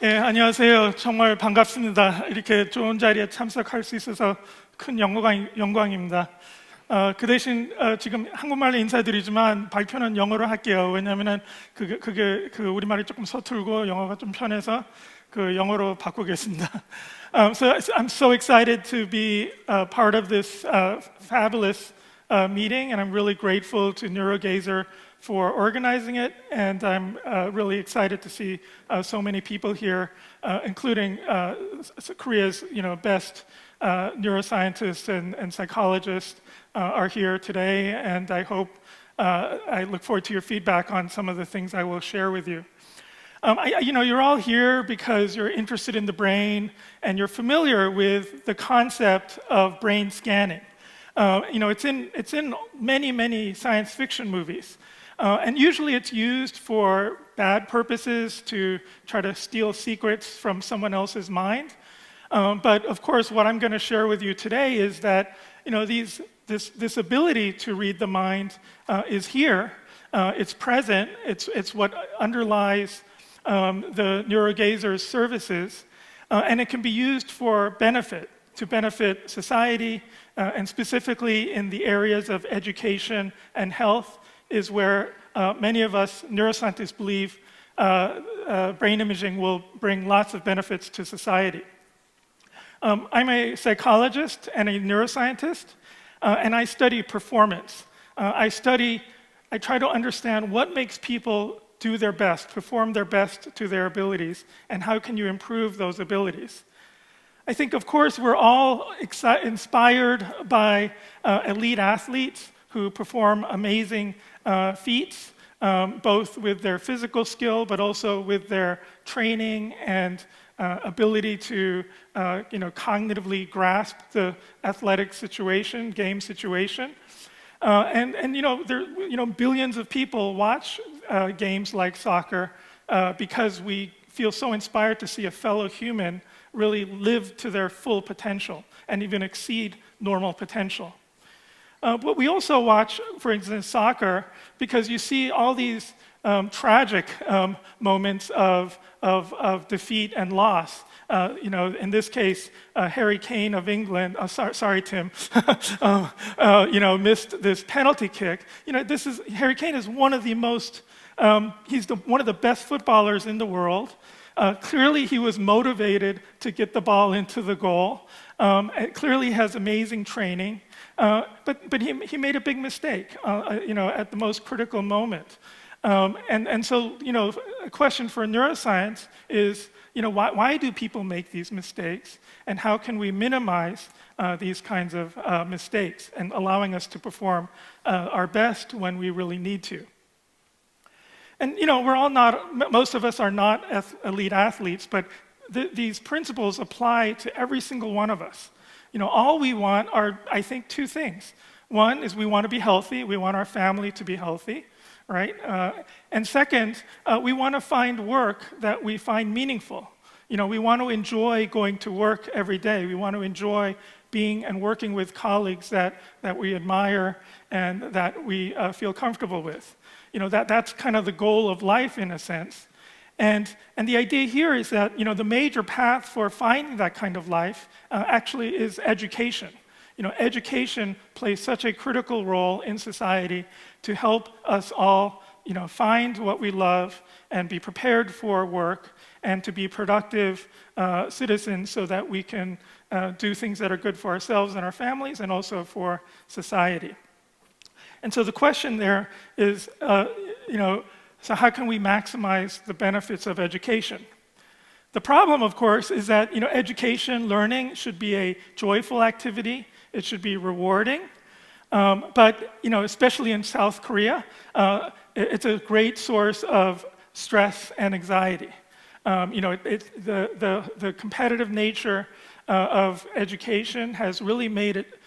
예, 안녕하세요. 정말 반갑습니다. 이렇게 좋은 자리에 참석할 수 있어서 큰 영광입니다. 그 대신 지금 한국말로 인사드리지만 발표는 영어로 할게요. 왜냐하면 그게 우리말이 조금 서툴고 영어가 좀 편해서 영어로 바꾸겠습니다. So I'm so excited to be part of this fabulous meeting, and I'm really grateful to NeuroGazer for organizing it, and I'm really excited to see so many people here, including Korea's best neuroscientists and psychologists are here today, and I look forward to your feedback on some of the things I will share with you. You're all here because you're interested in the brain and you're familiar with the concept of brain scanning. It's in many science fiction movies. And usually it's used for bad purposes to try to steal secrets from someone else's mind. But of course, what I'm going to share with you today is that this ability to read the mind is here. It's present. It's what underlies the NeuroGazer's services, and it can be used for to benefit society, and specifically in the areas of education and health is where many of us neuroscientists believe brain imaging will bring lots of benefits to society. I'm a psychologist and a neuroscientist, and I study performance. I try to understand what makes people do their best, perform their best to their abilities, and how can you improve those abilities. I think, of course, we're all inspired by elite athletes who perform amazing feats, both with their physical skill, but also with their training and ability to cognitively grasp the athletic situation, game situation. Billions of people watch games like soccer because we feel so inspired to see a fellow human really live to their full potential and even exceed normal potential. But we also watch, for instance, soccer because you see all these tragic moments of defeat and loss. In this case, Harry Kane of England, sorry Tim, missed this penalty kick. Harry Kane is one of the most, one of the best footballers in the world. Clearly he was motivated to get the ball into the goal. Clearly has amazing training, but he made a big mistake, at the most critical moment. So, a question for neuroscience is, why do people make these mistakes, and how can we minimize these kinds of mistakes and allowing us to perform our best when we really need to? And most of us are not elite athletes, but these principles apply to every single one of us. All we want are, I think, two things. One is we want to be healthy. We want our family to be healthy, right? And second, we want to find work that we find meaningful. We want to enjoy going to work every day. We want to enjoy being and working with colleagues that we admire and that we feel comfortable with. That's kind of the goal of life in a sense. And the idea here is that the major path for finding that kind of life actually is education. Education plays such a critical role in society to help us all find what we love and be prepared for work and to be productive citizens so that we can do things that are good for ourselves and our families and also for society. And so the question there is, so how can we maximize the benefits of education? The problem, of course, is that education, learning should be a joyful activity. It should be rewarding. But especially in South Korea, it's a great source of stress and anxiety. The competitive nature of education has really made it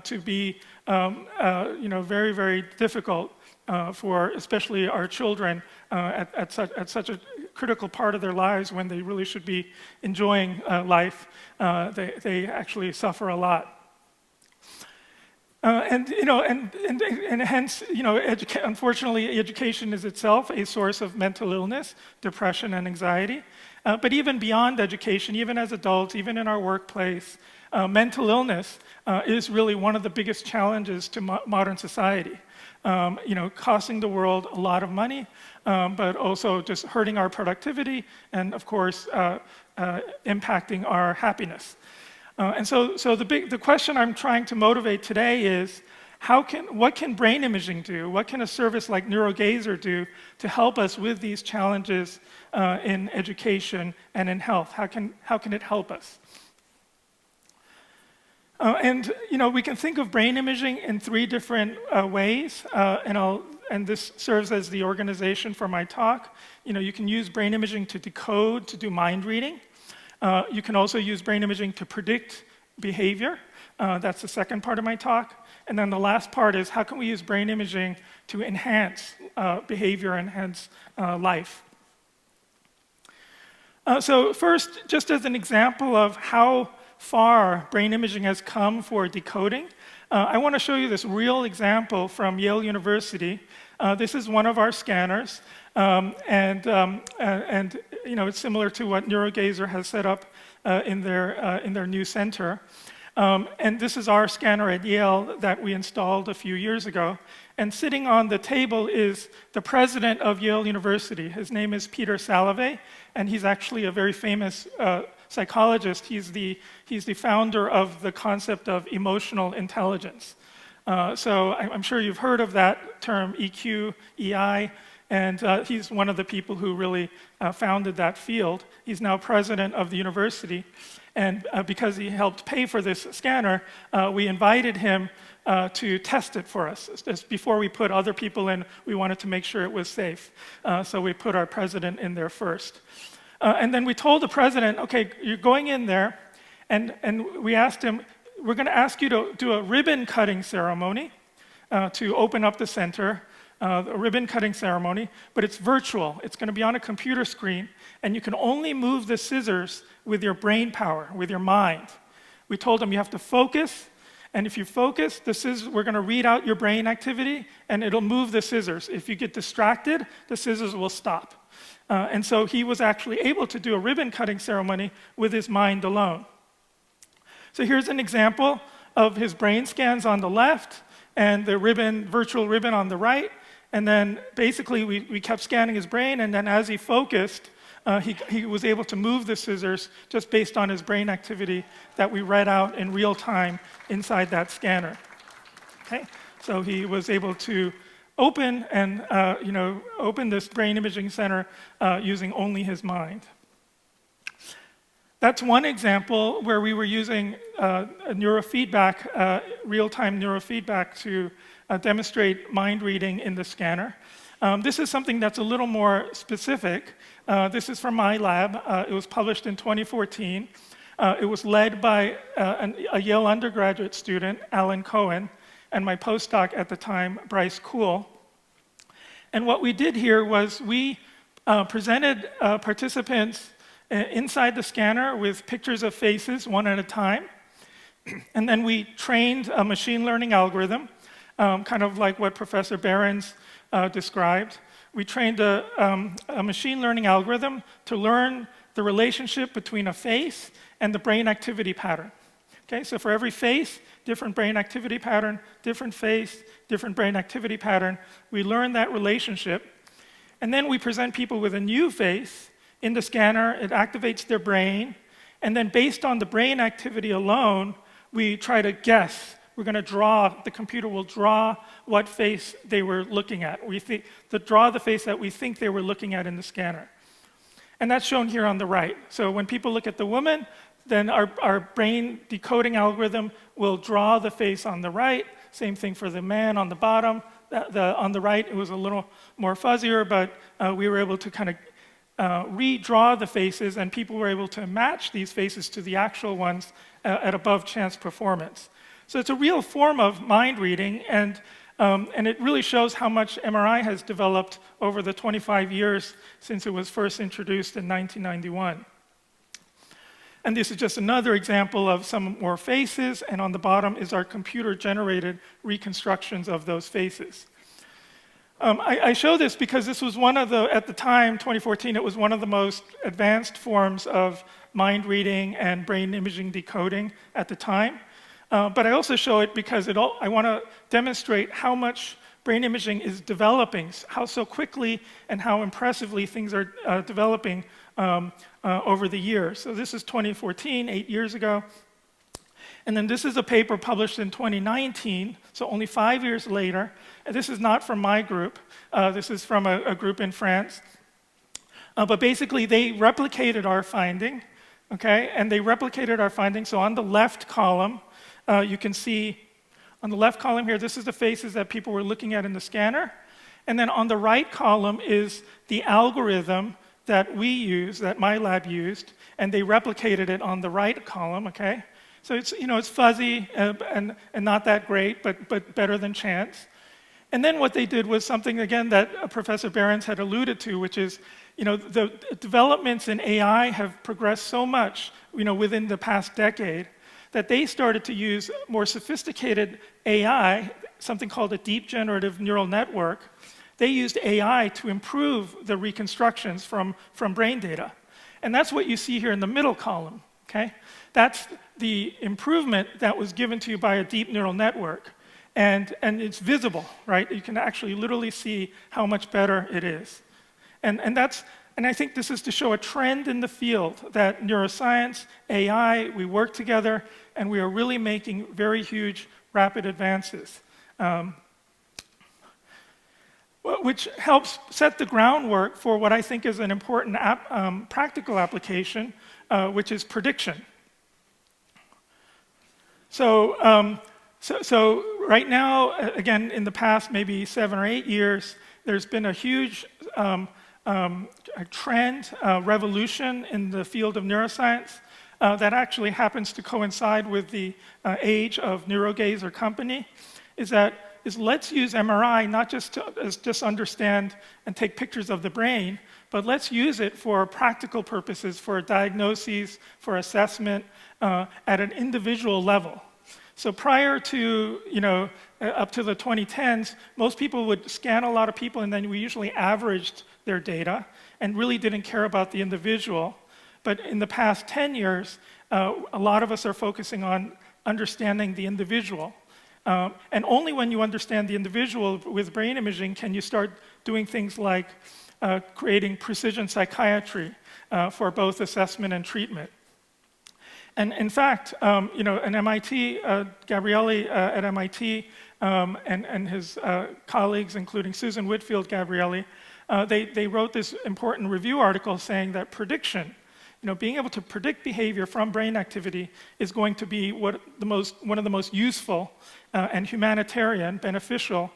to be very, very difficult for especially our children at such a critical part of their lives when they really should be enjoying life. They actually suffer a lot. And hence, unfortunately, education is itself a source of mental illness, depression, and anxiety. But even beyond education, even as adults, even in our workplace, mental illness is really one of the biggest challenges to modern society. Costing the world a lot of money, but also just hurting our productivity, and of course, impacting our happiness. So the question I'm trying to motivate today is, what can brain imaging do? What can a service like NeuroGazer do to help us with these challenges in education and in health? How can it help us? We can think of brain imaging in 3 different ways, and this serves as the organization for my talk. You can use brain imaging to decode, to do mind reading. You can also use brain imaging to predict behavior. That's the second part of my talk. And then the last part is, how can we use brain imaging to enhance behavior, enhance life? So first, just as an example of how far brain imaging has come for decoding, I want to show you this real example from Yale University. This is one of our scanners, and it's similar to what NeuroGazer has set up in their new center. And this is our scanner at Yale that we installed a few years ago. And sitting on the table is the president of Yale University. His name is Peter Salovey, and he's actually a very famous psychologist. He's the founder of the concept of emotional intelligence. So I'm sure you've heard of that term, EQ, EI, and he's one of the people who really founded that field. He's now president of the university, and because he helped pay for this scanner, we invited him to test it for us. Just before we put other people in, we wanted to make sure it was safe. So we put our president in there first. And then we told the president, okay, you're going in there, and we asked him, we're going to ask you to do a ribbon cutting ceremony to open up the center, a ribbon cutting ceremony, but it's virtual. It's going to be on a computer screen, and you can only move the scissors with your brain power, with your mind. We told him you have to focus, and if you focus, the scissors, we're going to read out your brain activity, and it'll move the scissors. If you get distracted, the scissors will stop. And so he was actually able to do a ribbon cutting ceremony with his mind alone. So here's an example of his brain scans on the left and the virtual ribbon on the right. And then basically we kept scanning his brain, and then as he focused, he was able to move the scissors just based on his brain activity that we read out in real time inside that scanner. Okay? So he was able to open this brain imaging center using only his mind. That's one example where we were using neurofeedback, real-time neurofeedback to demonstrate mind reading in the scanner. This is something that's a little more specific. This is from my lab. It was published in 2014. It was led by a Yale undergraduate student, Alan Cohen, and my postdoc at the time, Bryce Kuhl. And what we did here was we presented participants inside the scanner with pictures of faces, one at a time. And then we trained a machine learning algorithm, kind of like what Professor Behrens described. We trained a machine learning algorithm to learn the relationship between a face and the brain activity pattern. Okay, so for every face, different brain activity pattern, different face, different brain activity pattern. We learn that relationship. And then we present people with a new face in the scanner. It activates their brain. And then based on the brain activity alone, we try to guess. We're going to draw, the computer will draw what face they were looking at. Draw the face that we think they were looking at in the scanner. And that's shown here on the right. So when people look at the woman, then our brain decoding algorithm will draw the face on the right. Same thing for the man on the bottom. On the right, it was a little more fuzzier, but we were able to kind of redraw the faces, and people were able to match these faces to the actual ones at above chance performance. So it's a real form of mind reading, and it really shows how much MRI has developed over the 25 years since it was first introduced in 1991. And this is just another example of some more faces, and on the bottom is our computer-generated reconstructions of those faces. I show this because this was one of the, at the time, 2014, it was one of the most advanced forms of mind reading and brain imaging decoding at the time. But I also show it because I want to demonstrate how much brain imaging is developing, how so quickly and how impressively things are developing over the years. So this is 2014, 8 years ago. And then this is a paper published in 2019, so only 5 years later. And this is not from my group. This is from a group in France. But basically, they replicated our finding, okay? And they replicated our finding. So on the left column, you can see, on the left column here, this is the faces that people were looking at in the scanner. And then on the right column is the algorithm that we use, that my lab used, and they replicated it on the right column, okay? So it's, it's fuzzy and not that great, but better than chance. And then what they did was something, again, that Professor Behrens had alluded to, which is, the developments in AI have progressed so much, within the past decade, that they started to use more sophisticated AI, something called a deep generative neural network. They used AI to improve the reconstructions from brain data. And that's what you see here in the middle column, okay? That's the improvement that was given to you by a deep neural network. And it's visible, right? You can actually literally see how much better it is. And I think this is to show a trend in the field that neuroscience, AI, we work together, and we are really making very huge, rapid advances, which helps set the groundwork for what I think is an important practical application, which is prediction. So right now, again, in the past maybe 7 or 8 years, there's been a huge a trend, revolution in the field of neuroscience that actually happens to coincide with the age of NeuroGazer company, is let's use MRI not just to understand and take pictures of the brain, but let's use it for practical purposes, for diagnoses, for assessment at an individual level. So prior to, up to the 2010s, most people would scan a lot of people, and then we usually averaged their data and really didn't care about the individual. But in the past 10 years, a lot of us are focusing on understanding the individual. And only when you understand the individual with brain imaging can you start doing things like creating precision psychiatry for both assessment and treatment. And in fact, an MIT, Gabrielli at MIT, and his colleagues, including Susan Whitfield Gabrielli, they wrote this important review article saying that prediction, being able to predict behavior from brain activity is going to be one of the most useful and humanitarian, beneficial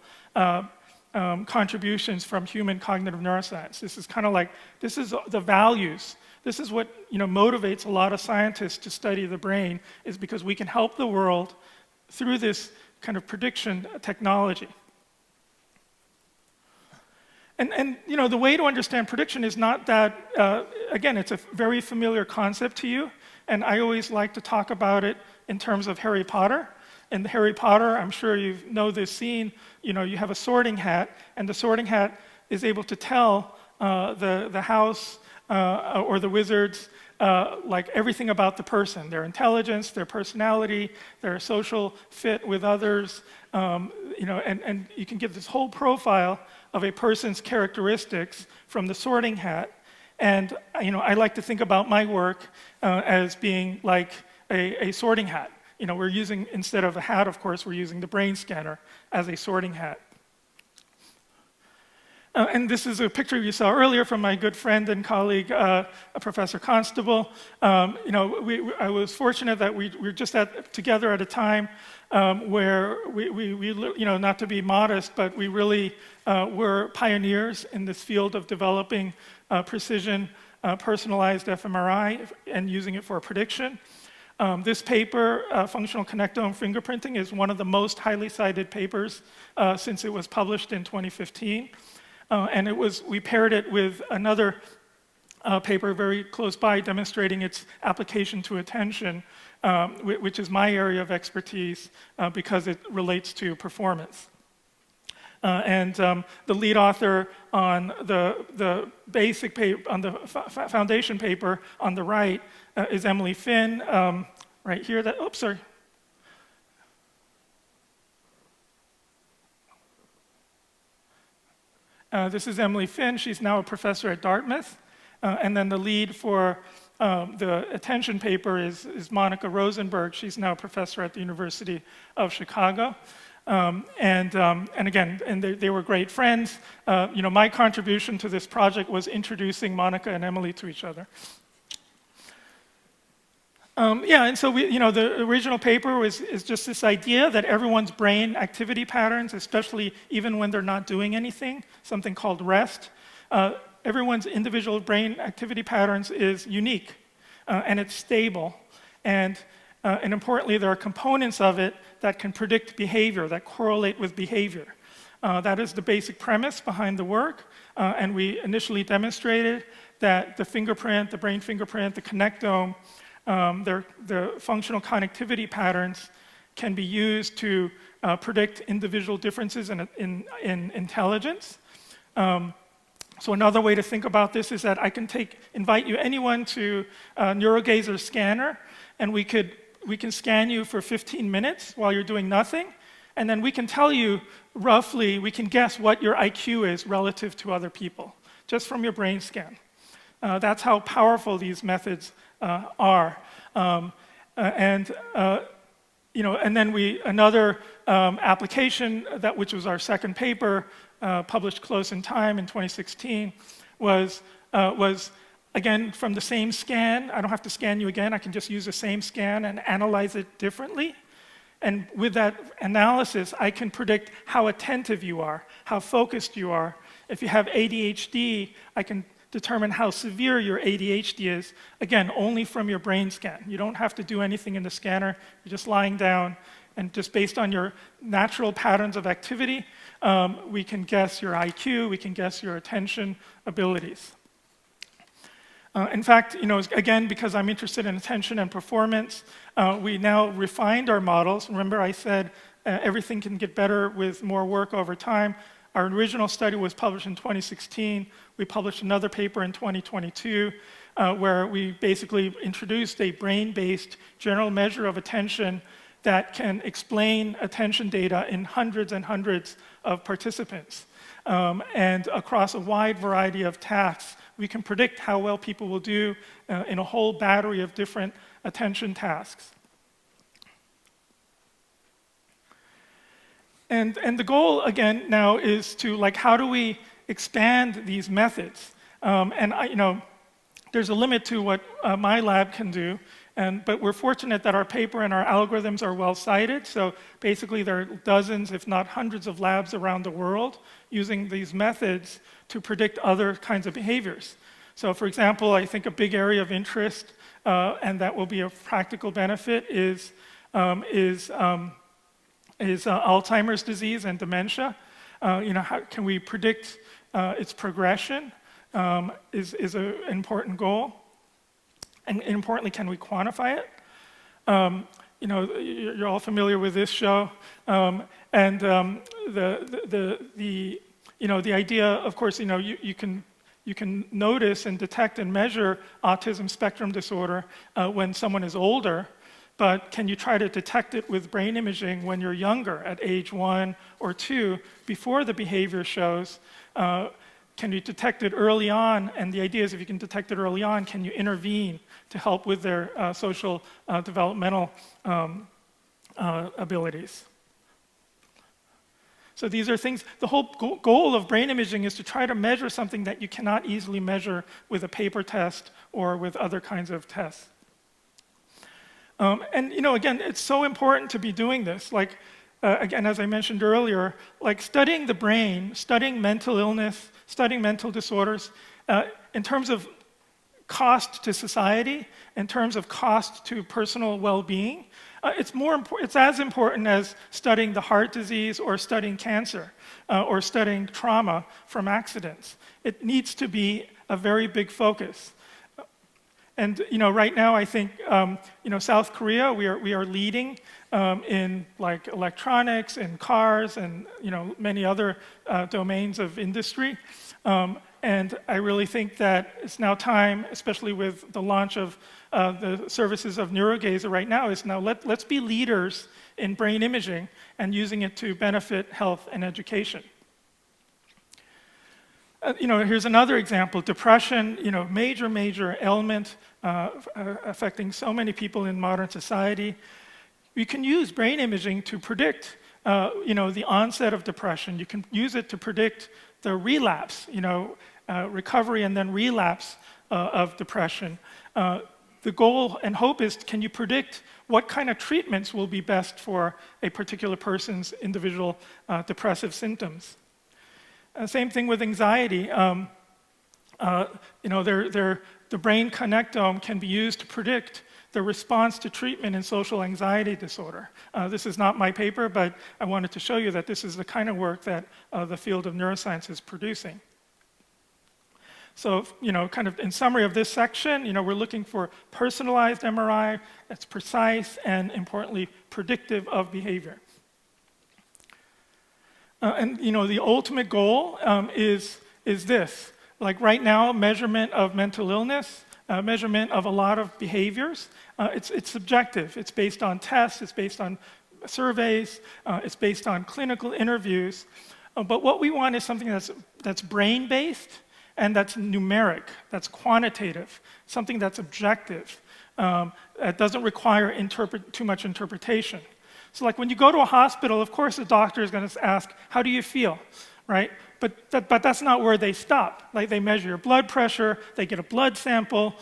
contributions from human cognitive neuroscience. This is kind of like, this is the values. This is what motivates a lot of scientists to study the brain, is because we can help the world through this kind of prediction technology. And the way to understand prediction is not that, again, it's a very familiar concept to you, and I always like to talk about it in terms of Harry Potter. In Harry Potter, I'm sure you know this scene, you have a sorting hat, and the sorting hat is able to tell the house or the wizards like everything about the person, their intelligence, their personality, their social fit with others, and you can get this whole profile of a person's characteristics from the sorting hat. And I like to think about my work as being like a sorting hat. We're using, instead of a hat, of course, we're using the brain scanner as a sorting hat. And this is a picture you saw earlier from my good friend and colleague, Professor Constable. I was fortunate that we were just together at a time where we not to be modest, but we really were pioneers in this field of developing precision personalized fMRI and using it for prediction. This paper, Functional Connectome Fingerprinting, is one of the most highly cited papers since it was published in 2015. And we paired it with another paper very close by demonstrating its application to attention, which is my area of expertise because it relates to performance. The lead author on the basic paper, on the foundation paper on the right, is Emily Finn, right here. Oops, sorry. This is Emily Finn. She's now a professor at Dartmouth. And then the lead for the attention paper is Monica Rosenberg. She's now a professor at the University of Chicago. And again, they were great friends. My contribution to this project was introducing Monica and Emily to each other. And so the original paper is just this idea that everyone's brain activity patterns, especially even when they're not doing anything, something called rest, everyone's individual brain activity patterns is unique, and it's stable. And importantly, there are components of it that can predict behavior, that correlate with behavior. That is the basic premise behind the work. And we initially demonstrated that the fingerprint, the brain fingerprint, the connectome, the functional connectivity patterns can be used to predict individual differences in intelligence. So another way to think about this is that I can invite anyone to a NeuroGazer scanner, and we can scan you for 15 minutes while you're doing nothing, and then we can tell you roughly, we can guess what your IQ is relative to other people, just from your brain scan. That's how powerful these methods are. And then another application, which was our second paper, published close in time in 2016, was again from the same scan. I don't have to scan you again. I can just use the same scan and analyze it differently. And with that analysis, I can predict how attentive you are, how focused you are. If you have ADHD, I can determine how severe your ADHD is, again, only from your brain scan. You don't have to do anything in the scanner. You're just lying down, and just based on your natural patterns of activity, we can guess your IQ, we can guess your attention abilities. In fact, again, because I'm interested in attention and performance, we now refined our models. Remember I said everything can get better with more work over time. Our original study was published in 2016. We published another paper in 2022 where we basically introduced a brain-based general measure of attention that can explain attention data in hundreds and hundreds of participants. And across a wide variety of tasks, we can predict how well people will do in a whole battery of different attention tasks. And the goal, again, now is to, how do we expand these methods? There's a limit to what my lab can do, but we're fortunate that our paper and our algorithms are well cited. So basically, there are dozens, if not hundreds, of labs around the world using these methods to predict other kinds of behaviors. So for example, I think a big area of interest, and that will be a practical benefit, is Alzheimer's disease and dementia. How can we predict its progression is an important goal. And importantly, can we quantify it? You're all familiar with this show. The idea, of course, you can notice and detect and measure autism spectrum disorder when someone is older. But can you try to detect it with brain imaging when you're younger, at age 1 or 2, before the behavior shows? Can you detect it early on? And the idea is if you can detect it early on, can you intervene to help with their social developmental abilities? So these are things, the whole goal of brain imaging is to try to measure something that you cannot easily measure with a paper test or with other kinds of tests. Again, it's so important to be doing this. Again, as I mentioned earlier, studying the brain, studying mental illness, studying mental disorders, in terms of cost to society, in terms of cost to personal well-being, it's as important as studying the heart disease or studying cancer or studying trauma from accidents. It needs to be a very big focus. And right now, I think South Korea, we are leading in like electronics and cars and many other domains of industry. And I really think that it's now time, especially with the launch of the services of NeuroGazer right now, is now let's be leaders in brain imaging and using it to benefit health and education. Here's another example. Depression, major ailment affecting so many people in modern society. You can use brain imaging to predict, the onset of depression. You can use it to predict the relapse, recovery and then relapse of depression. The goal and hope is, can you predict what kind of treatments will be best for a particular person's individual depressive symptoms? Same thing with anxiety. The brain connectome can be used to predict the response to treatment in social anxiety disorder. This is not my paper, but I wanted to show you that this is the kind of work that the field of neuroscience is producing. So, kind of in summary of this section, we're looking for personalized MRI that's precise and, importantly, predictive of behavior. And the ultimate goal is this. Like right now, measurement of mental illness, measurement of a lot of behaviors, it's subjective. It's based on tests, it's based on surveys, it's based on clinical interviews. But what we want is something that's brain-based and that's numeric, that's quantitative, something that's objective, that doesn't require too much interpretation. So like when you go to a hospital, of course the doctor is going to ask, how do you feel, right? But that's not where they stop. Like they measure your blood pressure, they get a blood sample,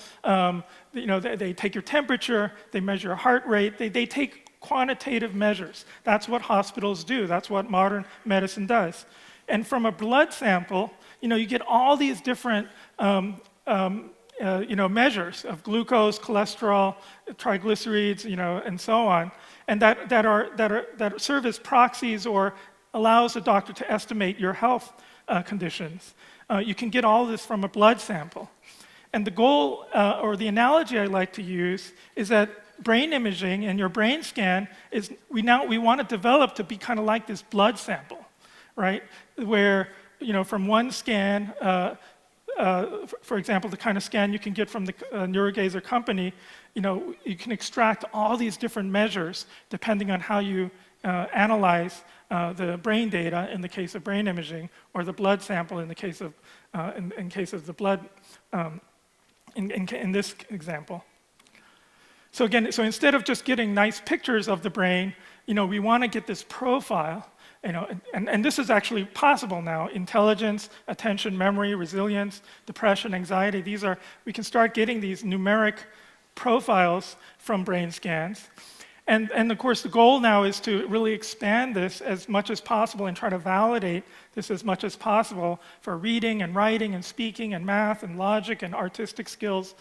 they take your temperature, they measure your heart rate, they take quantitative measures. That's what hospitals do, that's what modern medicine does. And from a blood sample, you get all these different measures of glucose, cholesterol, triglycerides, and so on, and that serve as proxies or allows the doctor to estimate your health conditions. You can get all this from a blood sample. And the goal, or the analogy I like to use, is that brain imaging and your brain scan is, we want to develop to be kind of like this blood sample, right? Where, from one scan, for example, the kind of scan you can get from the NeuroGazer company, you can extract all these different measures depending on how you analyze the brain data in the case of brain imaging, or the blood sample in the case of in case of the blood in this example. So again, instead of just getting nice pictures of the brain, we want to get this profile. And this is actually possible now. Intelligence, attention, memory, resilience, depression, anxiety, we can start getting these numeric profiles from brain scans. And of course, the goal now is to really expand this as much as possible and try to validate this as much as possible for reading and writing and speaking and math and logic and artistic skills.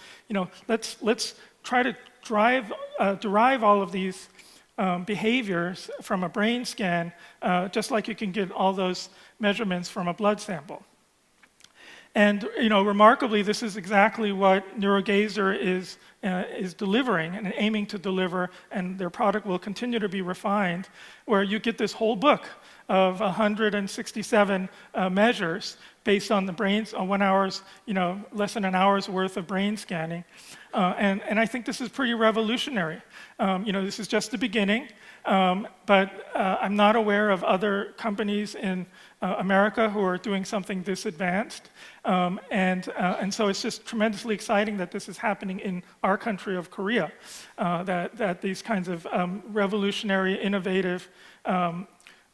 Let's try to derive all of these behaviors from a brain scan, just like you can get all those measurements from a blood sample. And remarkably, this is exactly what NeuroGazer is delivering and aiming to deliver, and their product will continue to be refined, where you get this whole book of 167 measures based on the brains, 1 hour's, less than an hour's worth of brain scanning. And I think this is pretty revolutionary. This is just the beginning, but I'm not aware of other companies in America who are doing something this advanced. And so it's just tremendously exciting that this is happening in our country of Korea, that these kinds of revolutionary, innovative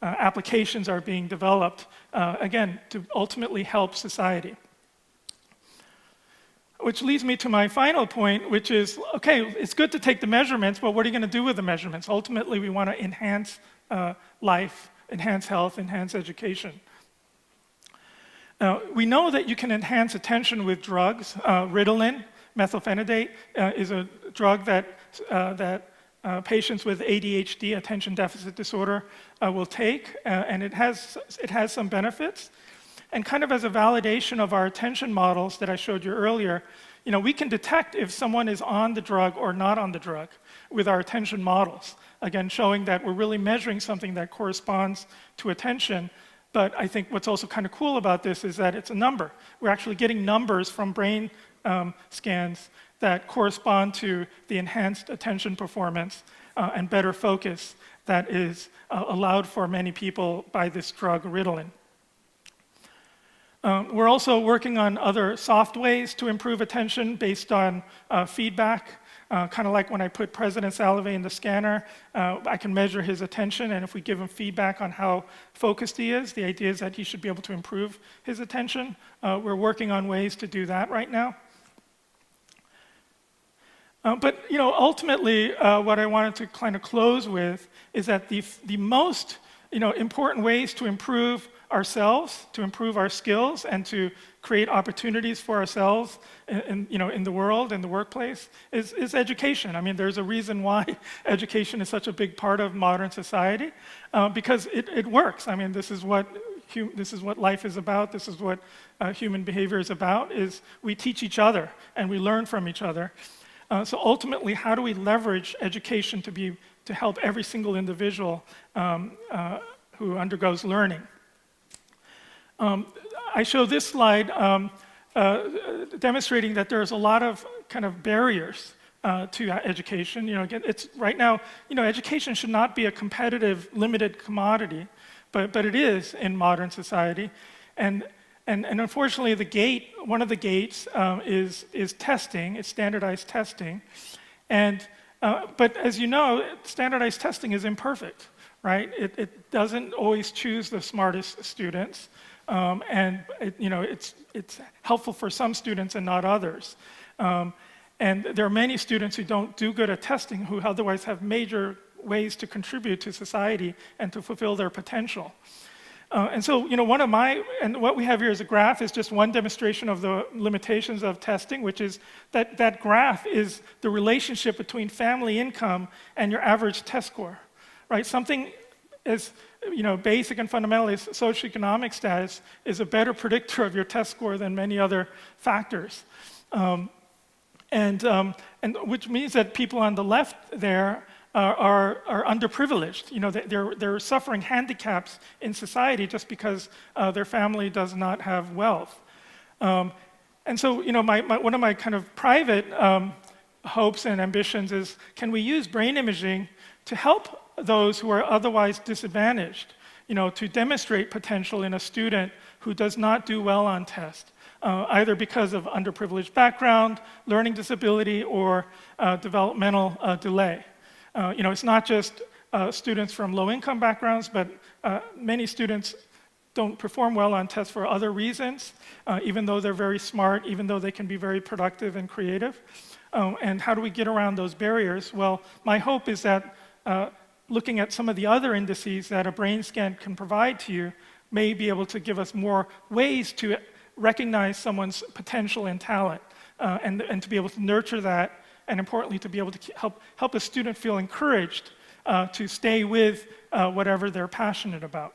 applications are being developed, again, to ultimately help society. Which leads me to my final point, which is, okay, it's good to take the measurements, but what are you going to do with the measurements? Ultimately, we want to enhance life, enhance health, enhance education. Now, we know that you can enhance attention with drugs. Ritalin, methylphenidate, is a drug that patients with ADHD, attention deficit disorder, will take, and it has some benefits. And kind of as a validation of our attention models that I showed you earlier, we can detect if someone is on the drug or not on the drug with our attention models. Again, showing that we're really measuring something that corresponds to attention. But I think what's also kind of cool about this is that it's a number. We're actually getting numbers from brain scans that correspond to the enhanced attention performance and better focus that is allowed for many people by this drug, Ritalin. We're also working on other soft ways to improve attention based on feedback. Kind of like when I put President Salve in the scanner, I can measure his attention, and if we give him feedback on how focused he is, the idea is that he should be able to improve his attention. We're working on ways to do that right now. But ultimately, what I wanted to kind of close with is that the most important ways to improve ourselves, to improve our skills, and to create opportunities for ourselves in the world, in the workplace, is education. I mean, there's a reason why education is such a big part of modern society, because it works. I mean, this is what life is about. This is what human behavior is about. Is we teach each other and we learn from each other. So ultimately, how do we leverage education to help every single individual who undergoes learning? I show this slide demonstrating that there's a lot of kind of barriers to education. Again, it's right now, education should not be a competitive, limited commodity, but it is in modern society. And unfortunately, one of the gates is testing. It's standardized testing, but as you know, standardized testing is imperfect, right? It doesn't always choose the smartest students. And it's helpful for some students and not others. And there are many students who don't do good at testing who otherwise have major ways to contribute to society and to fulfill their potential. And so, what we have here is a graph is just one demonstration of the limitations of testing, which is that graph is the relationship between family income and your average test score, right? Something as basic and fundamental as socioeconomic status is a better predictor of your test score than many other factors. And which means that people on the left there are underprivileged. They're suffering handicaps in society just because their family does not have wealth. And so, one of my kind of private hopes and ambitions is, can we use brain imaging to help those who are otherwise disadvantaged, to demonstrate potential in a student who does not do well on tests, either because of underprivileged background, learning disability, or developmental delay. It's not just students from low-income backgrounds, but many students don't perform well on tests for other reasons, even though they're very smart, even though they can be very productive and creative. And how do we get around those barriers? Well, my hope is that looking at some of the other indices that a brain scan can provide to you may be able to give us more ways to recognize someone's potential and talent, and to be able to nurture that, and importantly, to be able to help a student feel encouraged to stay with whatever they're passionate about.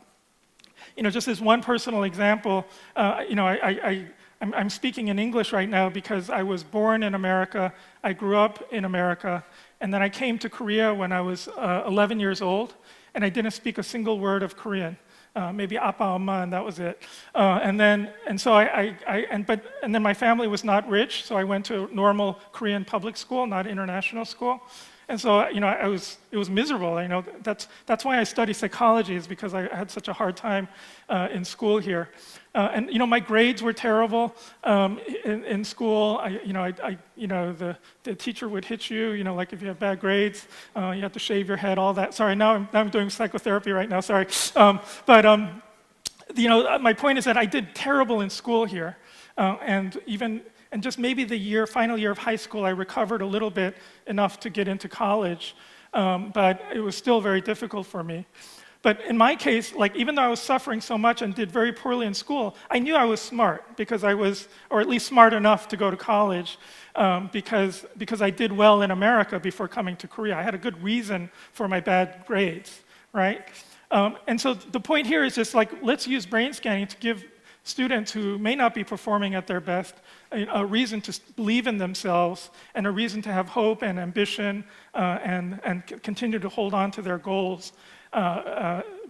Just as one personal example, I'm speaking in English right now because I was born in America, I grew up in America, and then I came to Korea when I was 11 years old, and I didn't speak a single word of Korean. Maybe Appa, Amma, and that was it. And then my family was not rich, so I went to normal Korean public school, not international school. And so, it was miserable. That's why I study psychology, is because I had such a hard time in school here. And my grades were terrible in school. The teacher would hit you. Like if you have bad grades, you have to shave your head, all that. Sorry, now I'm doing psychotherapy right now. Sorry, my point is that I did terrible in school here, and just maybe the final year of high school, I recovered a little bit enough to get into college, but it was still very difficult for me. But in my case, even though I was suffering so much and did very poorly in school, I knew I was smart because I was, or at least smart enough to go to college, because I did well in America before coming to Korea. I had a good reason for my bad grades, right? And so the point here is just let's use brain scanning to give students who may not be performing at their best a reason to believe in themselves and a reason to have hope and ambition and continue to hold on to their goals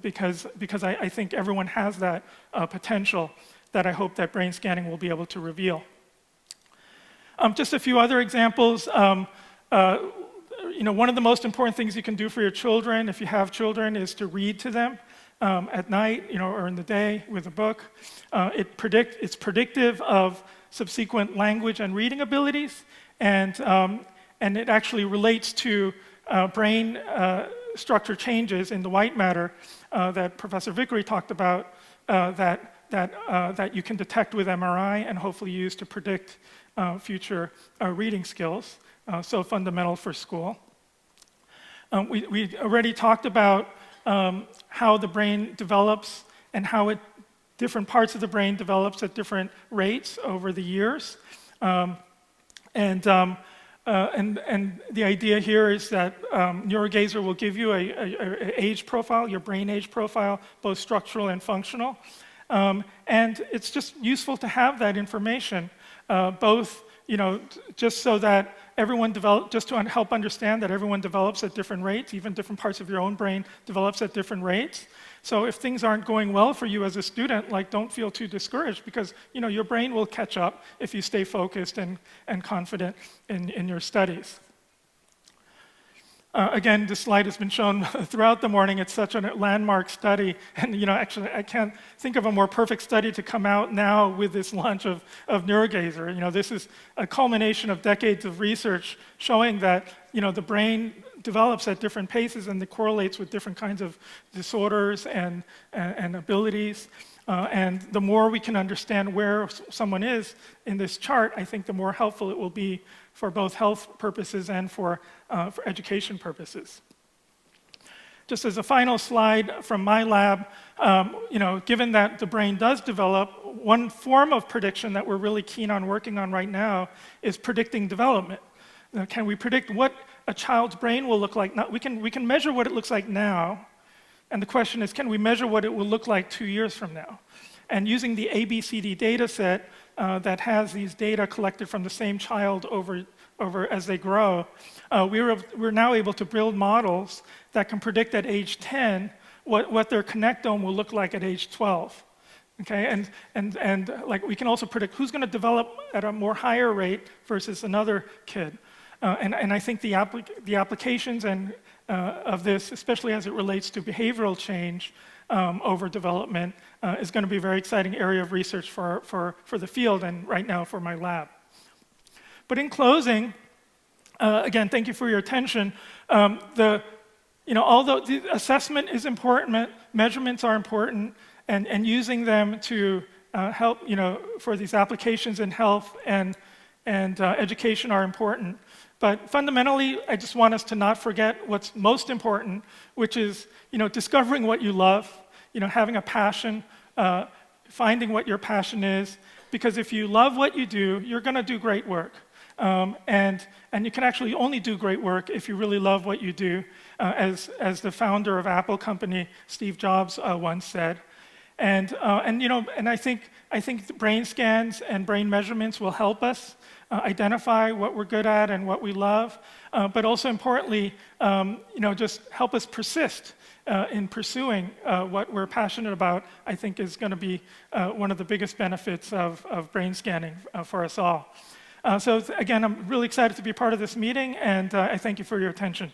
because I think everyone has that potential that I hope that brain scanning will be able to reveal. Just a few other examples. One of the most important things you can do for your children, if you have children, is to read to them at night, or in the day with a book. It's predictive of subsequent language and reading abilities, and it actually relates to brain structure changes in the white matter that Professor Vickery talked about that you can detect with MRI and hopefully use to predict future reading skills, so fundamental for school. We already talked about how the brain develops and how different parts of the brain develops at different rates over the years. And the idea here is that NeuroGazer will give you an age profile, your brain age profile, both structural and functional. And it's just useful to have that information, both just so that everyone just to help understand that everyone develops at different rates, even different parts of your own brain develops at different rates. So if things aren't going well for you as a student, don't feel too discouraged because your brain will catch up if you stay focused and confident in your studies. Again, this slide has been shown throughout the morning. It's such a landmark study, and actually, I can't think of a more perfect study to come out now with this launch of NeuroGazer. This is a culmination of decades of research showing that the brain develops at different paces and it correlates with different kinds of disorders and abilities. And the more we can understand where someone is in this chart, I think the more helpful it will be for both health purposes and for education purposes. Just as a final slide from my lab, given that the brain does develop, one form of prediction that we're really keen on working on right now is predicting development. Can we predict what a child's brain will look like? We can measure what it looks like now, and the question is, can we measure what it will look like 2 years from now? And using the ABCD data set that has these data collected from the same child over as they grow, we're now able to build models that can predict at age 10 what their connectome will look like at age 12. Okay, and we can also predict who's going to develop at a more higher rate versus another kid. And I think the applications of this, especially as it relates to behavioral change over development, is going to be a very exciting area of research for the field and right now for my lab. But in closing, again, thank you for your attention. Although the assessment is important, measurements are important, and using them to help, for these applications in health and education are important. But fundamentally, I just want us to not forget what's most important, which is, discovering what you love, having a passion, finding what your passion is. Because if you love what you do, you're going to do great work. And you can actually only do great work if you really love what you do, as the founder of Apple company, Steve Jobs, once said. And I think the brain scans and brain measurements will help us identify what we're good at and what we love, but also importantly, just help us persist in pursuing what we're passionate about. I think is going to be one of the biggest benefits of brain scanning for us all. So again, I'm really excited to be part of this meeting, and I thank you for your attention.